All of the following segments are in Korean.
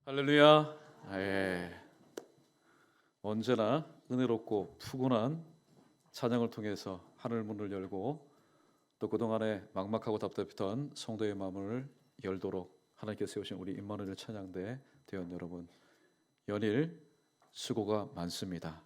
할렐루야. 예. 언제나 은혜롭고 푸근한 찬양을 통해서 하늘 문을 열고 또 그동안에 막막하고 답답했던 성도의 마음을 열도록 하나님께서 세우신 우리 임마누엘 찬양대 대원 여러분, 연일 수고가 많습니다.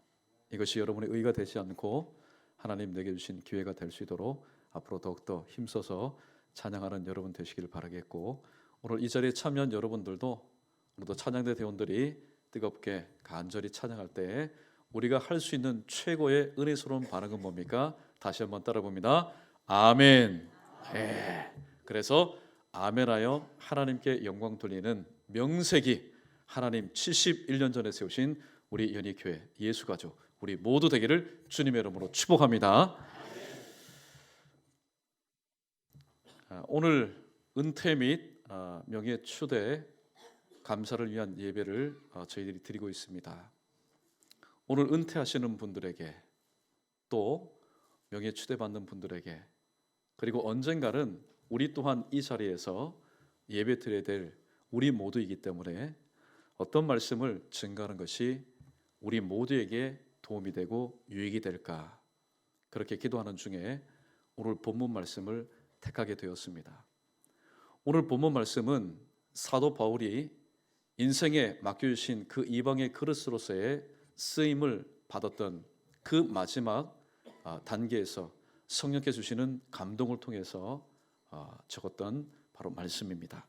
이것이 여러분의 의가 되지 않고 하나님 내게 주신 기회가 될 수 있도록 앞으로 더욱더 힘써서 찬양하는 여러분 되시길 바라겠고, 오늘 이 자리에 참여한 여러분들도 오늘도 찬양대 대원들이 뜨겁게 간절히 찬양할 때 우리가 할 수 있는 최고의 은혜스러운 반응은 뭡니까? 다시 한번 따라 봅니다. 아멘. 네. 그래서 아멘하여 하나님께 영광 돌리는 명색이 하나님 71년 전에 세우신 우리 연희교회 예수가족 우리 모두 되기를 주님의 이름으로 축복합니다. 오늘 은퇴 및 명예 추대 감사를 위한 예배를 저희들이 드리고 있습니다. 오늘 은퇴하시는 분들에게, 또 명예 추대받는 분들에게, 그리고 언젠가는 우리 또한 이 자리에서 예배 드려야 될 우리 모두이기 때문에 어떤 말씀을 증가하는 것이 우리 모두에게 도움이 되고 유익이 될까, 그렇게 기도하는 중에 오늘 본문 말씀을 택하게 되었습니다. 오늘 본문 말씀은 사도 바울이 인생에 맡겨주신 그 이방의 그릇으로서의 쓰임을 받았던 그 마지막 단계에서 성령께서 주시는 감동을 통해서 적었던 바로 말씀입니다.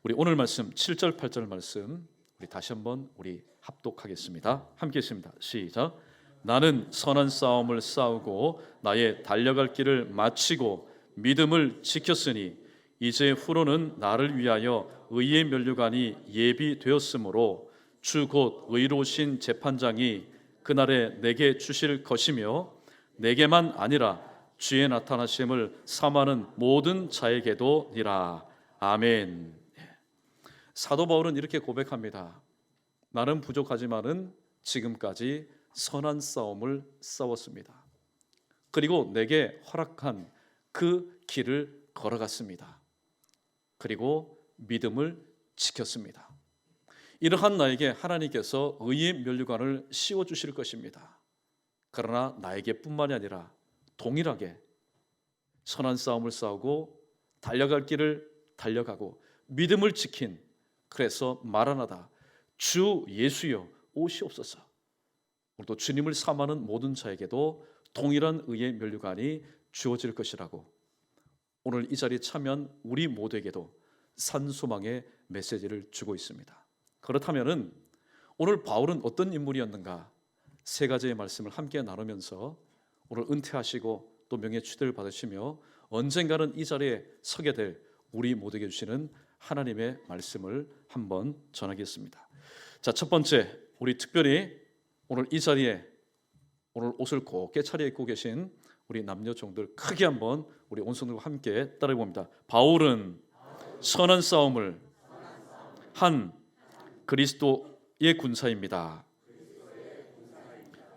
우리 오늘 말씀 7절 8절 말씀 우리 다시 한번 우리 합독하겠습니다. 함께 읽습니다. 시작. 나는 선한 싸움을 싸우고 나의 달려갈 길을 마치고 믿음을 지켰으니 이제 후로는 나를 위하여 의의 면류관이 예비되었으므로 주 곧 의로우신 재판장이 그날에 내게 주실 것이며 내게만 아니라 주의 나타나심을 사모하는 모든 자에게도 니라. 아멘. 사도 바울은 이렇게 고백합니다. 나는 부족하지만은 지금까지 선한 싸움을 싸웠습니다. 그리고 내게 허락한 그 길을 걸어갔습니다. 그리고 믿음을 지켰습니다. 이러한 나에게 하나님께서 의의 면류관을 씌워주실 것입니다. 그러나 나에게 뿐만이 아니라 동일하게 선한 싸움을 싸우고 달려갈 길을 달려가고 믿음을 지킨, 그래서 말하나다 주 예수여 오시옵소서, 또 주님을 사모하는 모든 자에게도 동일한 의의 면류관이 주어질 것이라고 오늘 이 자리에 참여한 우리 모두에게도 산소망의 메시지를 주고 있습니다. 그렇다면 오늘 바울은 어떤 인물이었는가, 세 가지의 말씀을 함께 나누면서 오늘 은퇴하시고 또 명예 추대를 받으시며 언젠가는 이 자리에 서게 될 우리 모두에게 주시는 하나님의 말씀을 한번 전하겠습니다. 자, 첫 번째, 우리 특별히 오늘 이 자리에 오늘 옷을 곱게 차려입고 계신 우리 남녀 종들 크게 한번 우리 온 성도들과 함께 따라해 봅니다. 바울은 선한 싸움을 한 그리스도의 군사입니다.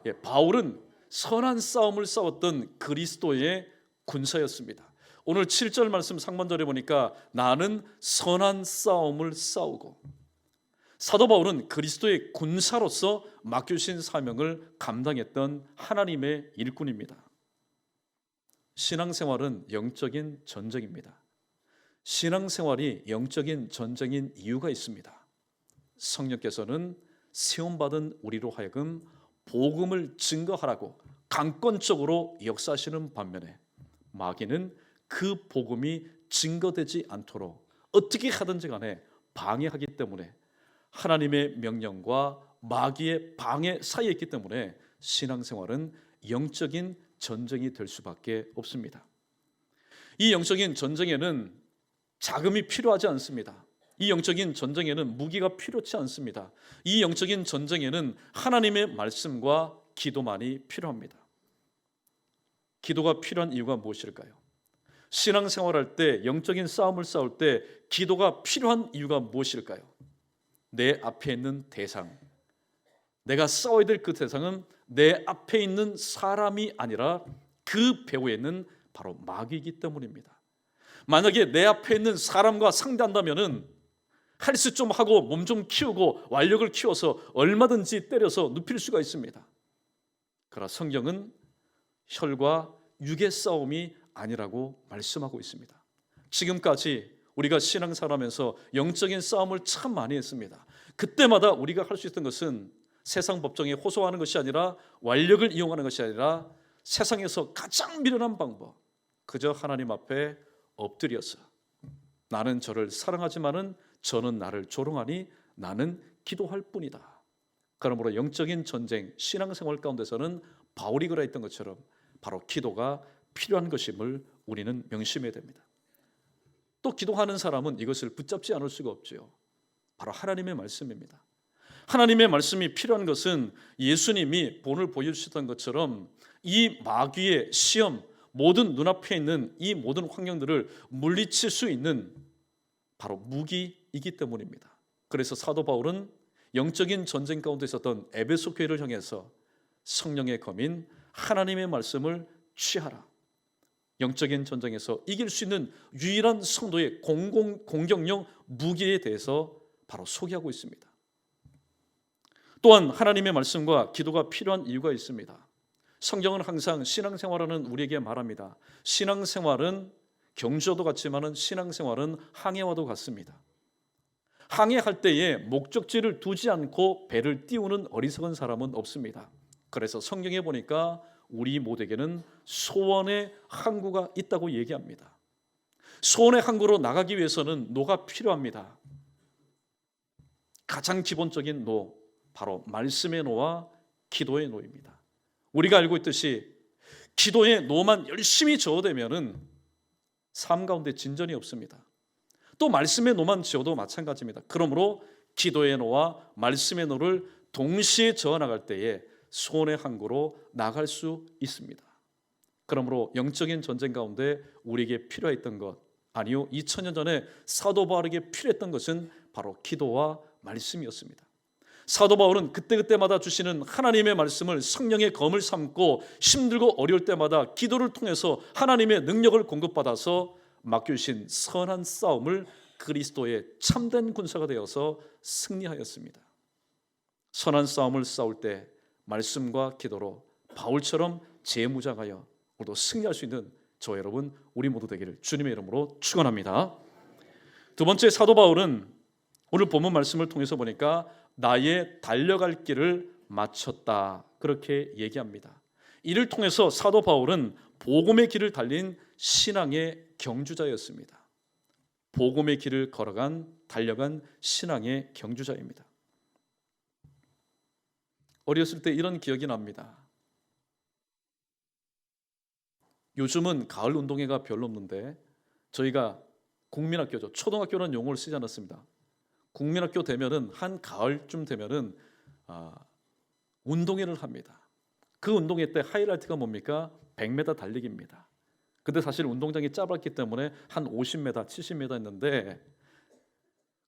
예, 바울은 선한 싸움을 싸웠던 그리스도의 군사였습니다. 오늘 7절 말씀 상반절에 보니까 나는 선한 싸움을 싸우고, 사도 바울은 그리스도의 군사로서 맡겨주신 사명을 감당했던 하나님의 일꾼입니다. 신앙생활은 영적인 전쟁입니다. 신앙생활이 영적인 전쟁인 이유가 있습니다. 성령께서는 세움받은 우리로 하여금 복음을 증거하라고 강권적으로 역사하시는 반면에 마귀는 그 복음이 증거되지 않도록 어떻게 하든지 간에 방해하기 때문에 하나님의 명령과 마귀의 방해 사이에 있기 때문에 신앙생활은 영적인 전쟁이 될 수밖에 없습니다. 이 영적인 전쟁에는 자금이 필요하지 않습니다. 이 영적인 전쟁에는 무기가 필요치 않습니다. 이 영적인 전쟁에는 하나님의 말씀과 기도만이 필요합니다. 기도가 필요한 이유가 무엇일까요? 신앙생활할 때, 영적인 싸움을 싸울 때 기도가 필요한 이유가 무엇일까요? 내 앞에 있는 대상, 내가 싸워야 될 그 대상은 내 앞에 있는 사람이 아니라 그 배후에 있는 바로 마귀이기 때문입니다. 만약에 내 앞에 있는 사람과 상대한다면은 헬스 좀 하고 몸 좀 키우고 완력을 키워서 얼마든지 때려서 눕힐 수가 있습니다. 그러나 성경은 혈과 육의 싸움이 아니라고 말씀하고 있습니다. 지금까지 우리가 신앙생활하면서 영적인 싸움을 참 많이 했습니다. 그때마다 우리가 할 수 있던 것은 세상 법정에 호소하는 것이 아니라 완력을 이용하는 것이 아니라 세상에서 가장 미련한 방법, 그저 하나님 앞에 엎드려서 나는 저를 사랑하지만은 저는 나를 조롱하니 나는 기도할 뿐이다. 그러므로 영적인 전쟁, 신앙생활 가운데서는 바울이 그랬던 것처럼 바로 기도가 필요한 것임을 우리는 명심해야 됩니다. 또 기도하는 사람은 이것을 붙잡지 않을 수가 없죠. 바로 하나님의 말씀입니다. 하나님의 말씀이 필요한 것은 예수님이 본을 보여주셨던 것처럼 이 마귀의 시험, 모든 눈앞에 있는 이 모든 환경들을 물리칠 수 있는 바로 무기이기 때문입니다. 그래서 사도 바울은 영적인 전쟁 가운데 있었던 에베소 교회를 향해서 성령의 검인 하나님의 말씀을 취하라. 영적인 전쟁에서 이길 수 있는 유일한 성도의 공격용 무기에 대해서 바로 소개하고 있습니다. 또한 하나님의 말씀과 기도가 필요한 이유가 있습니다. 성경은 항상 신앙생활하는 우리에게 말합니다. 신앙생활은 경주와도 같지만 신앙생활은 항해와도 같습니다. 항해할 때에 목적지를 두지 않고 배를 띄우는 어리석은 사람은 없습니다. 그래서 성경에 보니까 우리 모두에게는 소원의 항구가 있다고 얘기합니다. 소원의 항구로 나가기 위해서는 노가 필요합니다. 가장 기본적인 노, 바로 말씀의 노와 기도의 노입니다. 우리가 알고 있듯이 기도의 노만 열심히 저어대면은 삶 가운데 진전이 없습니다. 또 말씀의 노만 지어도 마찬가지입니다. 그러므로 기도의 노와 말씀의 노를 동시에 저어나갈 때에 소원의 항구로 나갈 수 있습니다. 그러므로 영적인 전쟁 가운데 우리에게 필요했던 것, 아니요 2000년 전에 사도 바울에게 필요했던 것은 바로 기도와 말씀이었습니다. 사도 바울은 그때그때마다 주시는 하나님의 말씀을 성령의 검을 삼고 힘들고 어려울 때마다 기도를 통해서 하나님의 능력을 공급받아서 맡겨주신 선한 싸움을 그리스도의 참된 군사가 되어서 승리하였습니다. 선한 싸움을 싸울 때 말씀과 기도로 바울처럼 재무장하여 오늘도 승리할 수 있는 저 여러분 우리 모두 되기를 주님의 이름으로 축원합니다. 두 번째, 사도 바울은 오늘 본문 말씀을 통해서 보니까 나의 달려갈 길을 마쳤다, 그렇게 얘기합니다. 이를 통해서 사도 바울은 복음의 길을 달린 신앙의 경주자였습니다. 복음의 길을 달려간 신앙의 경주자입니다. 어렸을 때 이런 기억이 납니다. 요즘은 가을 운동회가 별로 없는데 저희가 국민학교죠. 초등학교는 용어를 쓰지 않았습니다. 국민학교 되면은 한 가을쯤 되면은 운동회를 합니다. 그 운동회 때 하이라이트가 뭡니까? 100m 달리기입니다. 근데 사실 운동장이 짧았기 때문에 한 50m, 70m 했는데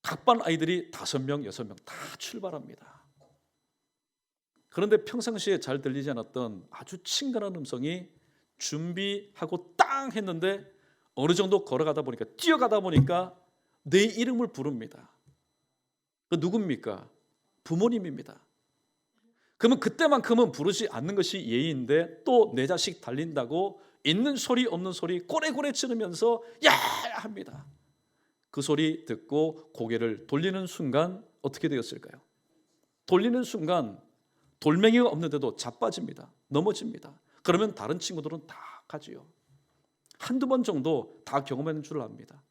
각 반 아이들이 5명, 6명 다 출발합니다. 그런데 평상시에 잘 들리지 않았던 아주 친근한 음성이 준비하고 땅 했는데 어느 정도 걸어가다 보니까 뛰어가다 보니까 내 이름을 부릅니다. 그 누굽니까? 부모님입니다. 그러면 그때만큼은 부르지 않는 것이 예의인데 또 내 자식 달린다고 있는 소리 없는 소리 꼬레꼬레 치르면서 야 합니다. 그 소리 듣고 고개를 돌리는 순간 어떻게 되었을까요? 돌리는 순간 돌멩이가 없는데도 자빠집니다. 넘어집니다. 그러면 다른 친구들은 다 가지요. 한두 번 정도 다 경험하는 줄 압니다.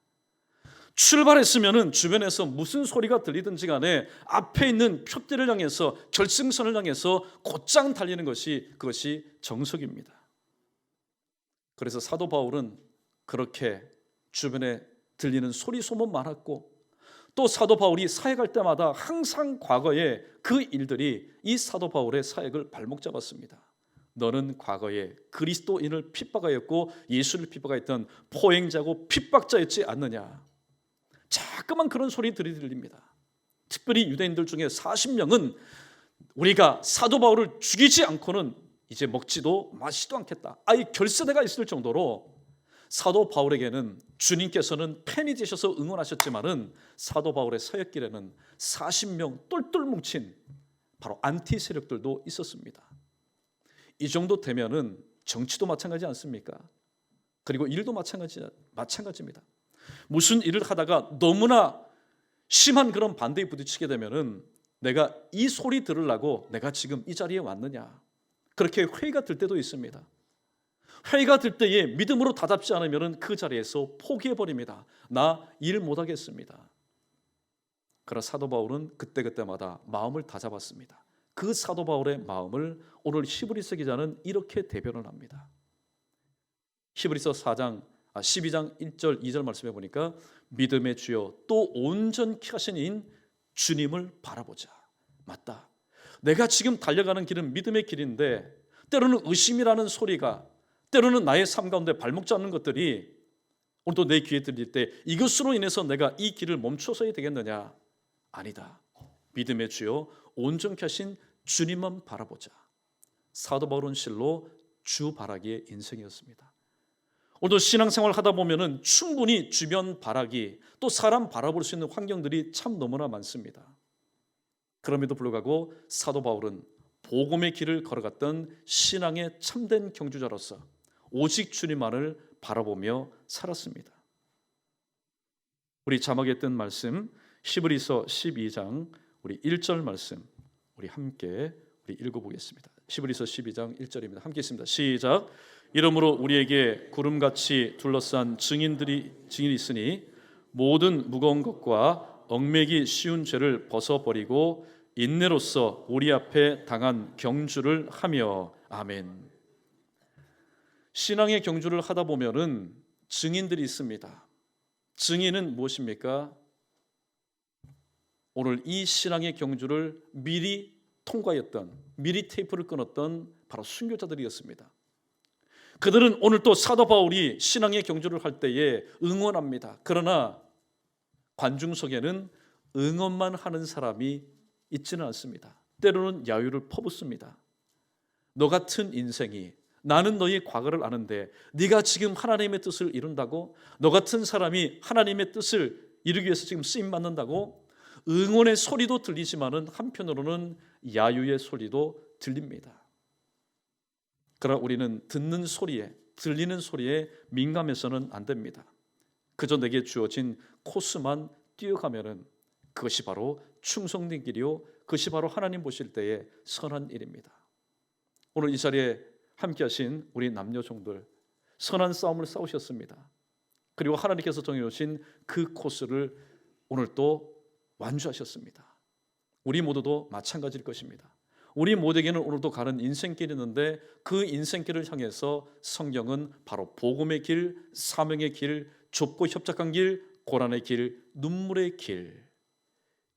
출발했으면 주변에서 무슨 소리가 들리든지 간에 앞에 있는 표대를 향해서 결승선을 향해서 곧장 달리는 그것이 정석입니다. 그래서 사도 바울은 그렇게 주변에 들리는 소리 소문 많았고 또 사도 바울이 사역할 때마다 항상 과거에 그 일들이 이 사도 바울의 사역을 발목 잡았습니다. 너는 과거에 그리스도인을 핍박하였고 예수를 핍박하였던 포행자고 핍박자였지 않느냐. 자꾸만 그런 소리들이 들립니다. 특별히 유대인들 중에 40명은 우리가 사도 바울을 죽이지 않고는 이제 먹지도 마시지도 않겠다, 아예 결사대가 있을 정도로 사도 바울에게는 주님께서는 팬이 되셔서 응원하셨지만은 사도 바울의 사역길에는 40명 똘똘 뭉친 바로 안티 세력들도 있었습니다. 이 정도 되면은 정치도 마찬가지 않습니까? 그리고 일도 마찬가지입니다. 무슨 일을 하다가 너무나 심한 그런 반대에 부딪히게 되면은 내가 이 소리 들으려고 내가 지금 이 자리에 왔느냐, 그렇게 회의가 들 때도 있습니다. 회의가 들 때에 믿음으로 다잡지 않으면 그 자리에서 포기해버립니다. 나 일 못하겠습니다. 그러나 사도 바울은 그때그때마다 마음을 다잡았습니다. 그 사도 바울의 마음을 오늘 히브리서 기자는 이렇게 대변을 합니다. 히브리서 12장 1절 2절 말씀해 보니까 믿음의 주여 또 온전케 하신 이인 주님을 바라보자. 맞다. 내가 지금 달려가는 길은 믿음의 길인데 때로는 의심이라는 소리가, 때로는 나의 삶 가운데 발목 잡는 것들이 오늘도 내 귀에 들릴 때 이것으로 인해서 내가 이 길을 멈춰서야 되겠느냐? 아니다. 믿음의 주여 온전케 하신 주님만 바라보자. 사도 바울은 실로 주 바라기의 인생이었습니다. 오늘도 신앙생활 하다 보면은 충분히 주변 바라기, 또 사람 바라볼 수 있는 환경들이 참 너무나 많습니다. 그럼에도 불구하고 사도 바울은 복음의 길을 걸어갔던 신앙의 참된 경주자로서 오직 주님만을 바라보며 살았습니다. 우리 자막에 뜬 말씀 히브리서 12장 우리 1절 말씀 우리 함께 읽어보겠습니다. 히브리서 12장 1절입니다. 함께 읽습니다. 시작. 이러므로 우리에게 구름같이 둘러싼 증인이 있으니 모든 무거운 것과 얽매기 쉬운 죄를 벗어버리고 인내로써 우리 앞에 당한 경주를 하며. 아멘. 신앙의 경주를 하다 보면은 증인들이 있습니다. 증인은 무엇입니까? 오늘 이 신앙의 경주를 미리 통과했던, 미리 테이프를 끊었던 바로 순교자들이었습니다. 그들은 오늘 또 사도 바울이 신앙의 경주를 할 때에 응원합니다. 그러나 관중석에는 응원만 하는 사람이 있지는 않습니다. 때로는 야유를 퍼붓습니다. 너 같은 인생이, 나는 너의 과거를 아는데 네가 지금 하나님의 뜻을 이룬다고? 너 같은 사람이 하나님의 뜻을 이루기 위해서 지금 쓰임 받는다고? 응원의 소리도 들리지만은 한편으로는 야유의 소리도 들립니다. 그러나 우리는 듣는 소리에, 들리는 소리에 민감해서는 안 됩니다. 그저 내게 주어진 코스만 뛰어가면은 그것이 바로 충성된 길이요, 그것이 바로 하나님 보실 때의 선한 일입니다. 오늘 이 자리에 함께하신 우리 남녀 종들 선한 싸움을 싸우셨습니다. 그리고 하나님께서 정해놓으신 그 코스를 오늘 또 완주하셨습니다. 우리 모두도 마찬가지일 것입니다. 우리 모두에게는 오늘도 가는 인생길이 있는데 그 인생길을 향해서 성경은 바로 복음의 길, 사명의 길, 좁고 협착한 길, 고난의 길, 눈물의 길,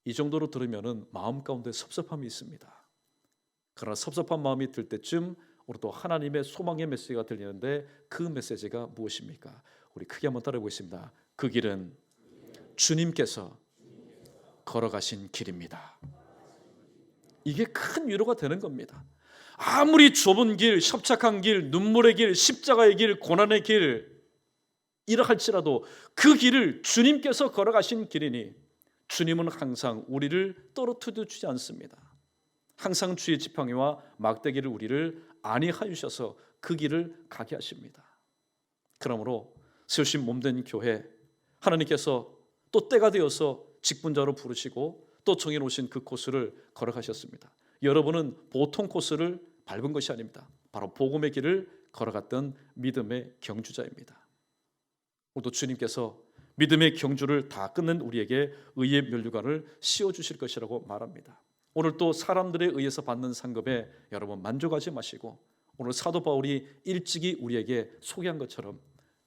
이 정도로 들으면은 마음 가운데 섭섭함이 있습니다. 그러나 섭섭한 마음이 들 때쯤 오늘도 하나님의 소망의 메시지가 들리는데 그 메시지가 무엇입니까? 우리 크게 한번 따라 보겠습니다. 그 길은 주님께서 걸어가신 길입니다. 이게 큰 위로가 되는 겁니다. 아무리 좁은 길, 협착한 길, 눈물의 길, 십자가의 길, 고난의 길 이라 할지라도 그 길을 주님께서 걸어가신 길이니 주님은 항상 우리를 떨어뜨려 주지 않습니다. 항상 주의 지팡이와 막대기를 우리를 안위하여주셔서 그 길을 가게 하십니다. 그러므로 세우신 몸된 교회, 하나님께서 또 때가 되어서 직분자로 부르시고 또 정해놓으신 그 코스를 걸어가셨습니다. 여러분은 보통 코스를 밟은 것이 아닙니다. 바로 복음의 길을 걸어갔던 믿음의 경주자입니다. 오늘도 주님께서 믿음의 경주를 다 끝낸 우리에게 의의 면류관을 씌워주실 것이라고 말합니다. 오늘 또 사람들에 의해서 받는 상급에 여러분 만족하지 마시고 오늘 사도 바울이 일찍이 우리에게 소개한 것처럼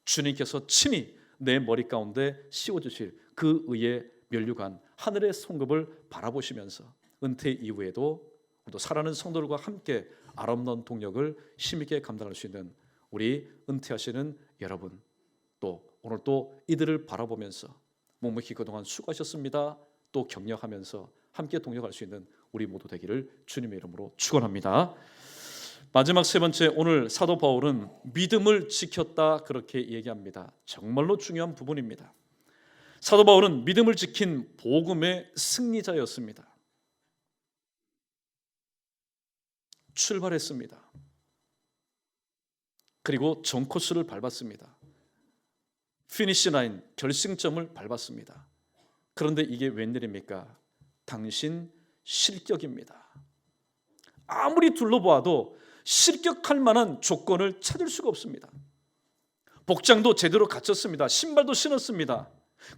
주님께서 친히 내 머리 가운데 씌워주실 그 의의 면류관, 하늘의 성급을 바라보시면서 은퇴 이후에도 또 살아가는 성도들과 함께 아름다운 동력을 힘있게 감당할 수 있는 우리 은퇴하시는 여러분, 또 오늘 또 이들을 바라보면서 묵묵히 그동안 수고하셨습니다. 또 격려하면서 함께 동력할 수 있는 우리 모두 되기를 주님의 이름으로 축원합니다. 마지막 세 번째, 오늘 사도 바울은 믿음을 지켰다 그렇게 얘기합니다. 정말로 중요한 부분입니다. 사도 바울은 믿음을 지킨 복음의 승리자였습니다. 출발했습니다. 그리고 전 코스를 밟았습니다. 피니시 라인, 결승점을 밟았습니다. 그런데 이게 웬일입니까? 당신 실격입니다. 아무리 둘러보아도 실격할 만한 조건을 찾을 수가 없습니다. 복장도 제대로 갖췄습니다. 신발도 신었습니다.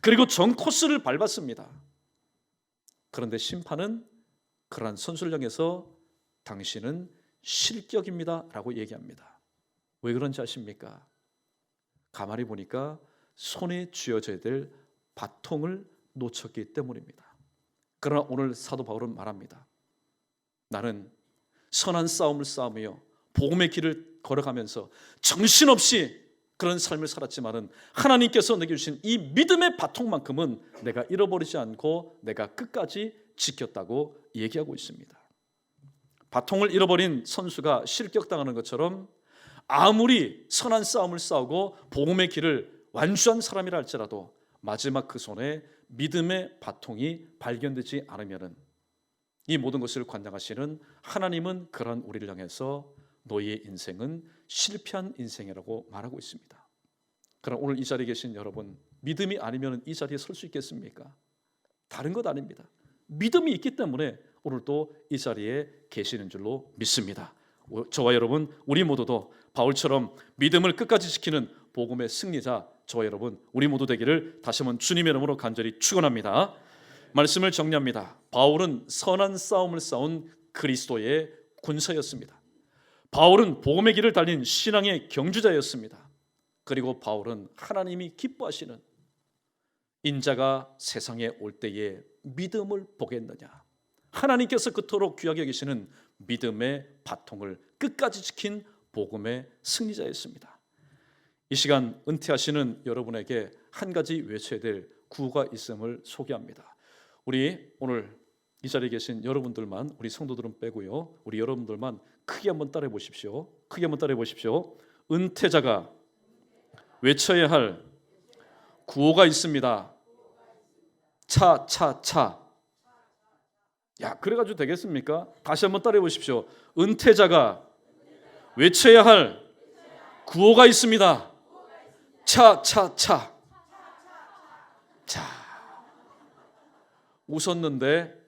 그리고 전 코스를 밟았습니다. 그런데 심판은 그러한 선수를 향해서 당신은 실격입니다 라고 얘기합니다. 왜 그런지 아십니까? 가만히 보니까 손에 쥐어져야 될 바통을 놓쳤기 때문입니다. 그러나 오늘 사도 바울은 말합니다. 나는 선한 싸움을 싸우며 복음의 길을 걸어가면서 정신없이 그런 삶을 살았지만은 하나님께서 내게 주신 이 믿음의 바통만큼은 내가 잃어버리지 않고 내가 끝까지 지켰다고 얘기하고 있습니다. 바통을 잃어버린 선수가 실격당하는 것처럼 아무리 선한 싸움을 싸우고 복음의 길을 완주한 사람이라 할지라도 마지막 그 손에 믿음의 바통이 발견되지 않으면은 이 모든 것을 관장하시는 하나님은 그러한 우리를 향해서 너희의 인생은 실패한 인생이라고 말하고 있습니다. 그럼 오늘 이 자리에 계신 여러분, 믿음이 아니면 이 자리에 설 수 있겠습니까? 다른 것 아닙니다. 믿음이 있기 때문에 오늘도 이 자리에 계시는 줄로 믿습니다. 저와 여러분, 우리 모두도 바울처럼 믿음을 끝까지 지키는 복음의 승리자, 저와 여러분 우리 모두 되기를 다시 한번 주님의 이름으로 간절히 축원합니다. 말씀을 정리합니다. 바울은 선한 싸움을 싸운 그리스도의 군사였습니다. 바울은 복음의 길을 달린 신앙의 경주자였습니다. 그리고 바울은 하나님이 기뻐하시는 인자가 세상에 올 때에 믿음을 보겠느냐, 하나님께서 그토록 귀하게 여기시는 믿음의 바통을 끝까지 지킨 복음의 승리자였습니다. 이 시간 은퇴하시는 여러분에게 한 가지 외쳐야 될 구호가 있음을 소개합니다. 우리 오늘 이 자리에 계신 여러분들만, 우리 성도들은 빼고요, 우리 여러분들만 크게 한번 따라해 보십시오. 크게 한번 따라해 보십시오. 은퇴자가 외쳐야 할 구호가 있습니다. 차. 야, 그래가지고 되겠습니까? 다시 한번 따라해 보십시오. 은퇴자가 외쳐야 할 구호가 있습니다. 차. 자, 웃었는데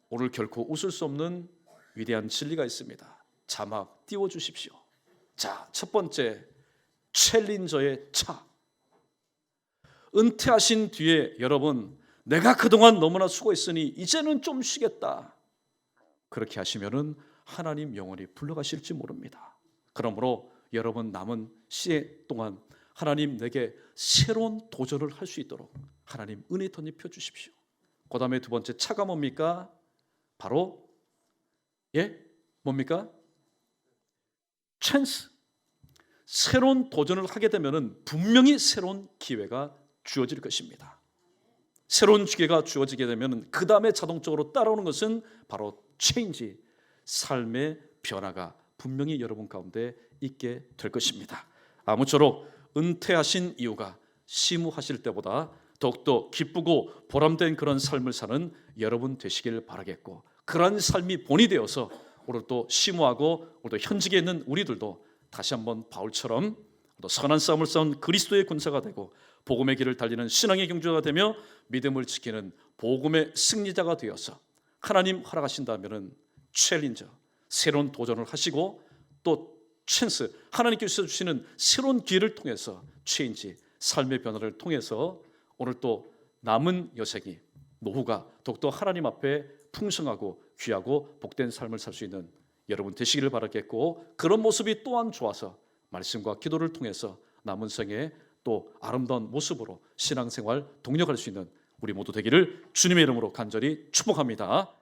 오늘 결코 웃을 수 없는 위대한 진리가 있습니다. 자막 띄워주십시오. 자, 첫 번째, 챌린저의 차. 은퇴하신 뒤에 여러분, 내가 그동안 너무나 수고했으니 이제는 좀 쉬겠다, 그렇게 하시면은 하나님 영원히 불러가실지 모릅니다. 그러므로 여러분 남은 시에 동안 하나님 내게 새로운 도전을 할 수 있도록 하나님 은혜 덧입혀 주십시오. 그 다음에 두 번째 차가 뭡니까? 바로 뭡니까? 찬스. 새로운 도전을 하게 되면은 분명히 새로운 기회가 주어질 것입니다. 새로운 기회가 주어지게 되면 그 다음에 자동적으로 따라오는 것은 바로 체인지, 삶의 변화가 분명히 여러분 가운데 있게 될 것입니다. 아무쪼록 은퇴하신 이유가 시무하실 때보다 더욱더 기쁘고 보람된 그런 삶을 사는 여러분 되시길 바라겠고, 그러한 삶이 본이 되어서 오늘 또 시무하고 오늘 또 현직에 있는 우리들도 다시 한번 바울처럼 또 선한 싸움을 싸운 그리스도의 군사가 되고 복음의 길을 달리는 신앙의 경주가 되며 믿음을 지키는 복음의 승리자가 되어서 하나님 허락하신다면은 챌린저, 새로운 도전을 하시고 또 찬스, 하나님께서 주시는 새로운 기회를 통해서 체인지, 삶의 변화를 통해서 오늘 또 남은 여생이, 노후가 더욱더 하나님 앞에 풍성하고 귀하고 복된 삶을 살 수 있는 여러분 되시기를 바라겠고, 그런 모습이 또한 좋아서 말씀과 기도를 통해서 남은 생에 또 아름다운 모습으로 신앙생활 동력할 수 있는 우리 모두 되기를 주님의 이름으로 간절히 축복합니다.